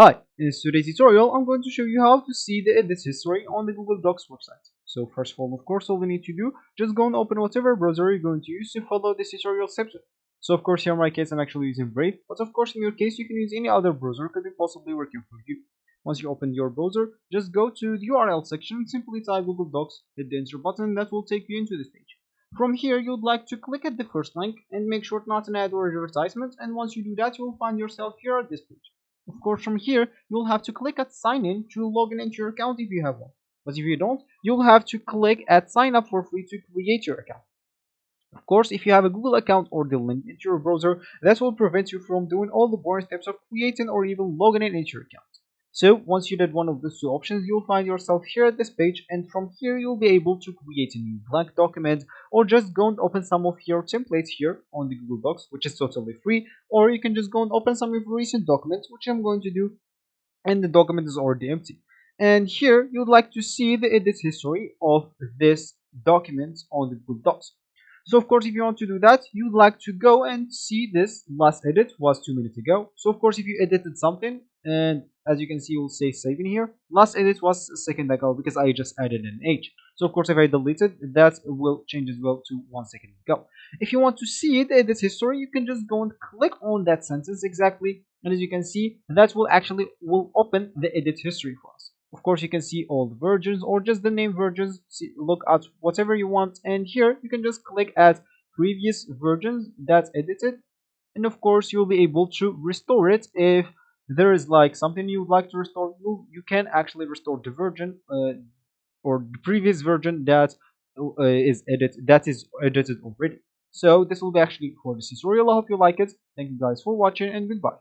Hi, in today's tutorial, I'm going to show you how to see the edit history on the Google Docs website. So first of all, of course, all we need to do, just go and open whatever browser you're going to use to follow this tutorial steps. So of course, here in my case, I'm actually using Brave, but of course, in your case, you can use any other browser could be possibly working for you. Once you open your browser, just go to the URL section and simply type Google Docs, hit the enter button, that will take you into this page. From here, you'd like to click at the first link and make sure not an ad or advertisement, and once you do that, you'll find yourself here at this page. Of course, from here, you'll have to click at sign in to log in into your account if you have one. But if you don't, you'll have to click at sign up for free to create your account. Of course, if you have a Google account or the link into your browser, that will prevent you from doing all the boring steps of creating or even logging in into your account. So once you did one of those two options, you'll find yourself here at this page, and from here you'll be able to create a new blank document, or just go and open some of your templates here on the Google Docs, which is totally free, or you can just go and open some of your recent documents, which I'm going to do, and the document is already empty. And here you'd like to see the edit history of this document on the Google Docs. So of course, if you want to do that, you'd like to go and see this last edit was 2 minutes ago. So of course, if you edited something, and as you can see, you'll say save in here. Last edit was a second ago because I just added an H. So of course, if I delete it, that will change as well to 1 second ago. If you want to see the edit history, you can just go and click on that sentence exactly, and as you can see, that will open the edit history for us. Of course, you can see all the versions or just the name versions. Look at whatever you want, and here you can just click at previous versions that's edited, and of course you'll be able to restore it if there is like something you would like to restore. You can actually restore the version or the previous version that is edited already. So this will be actually for this tutorial. I hope you like it. Thank you guys for watching, and goodbye.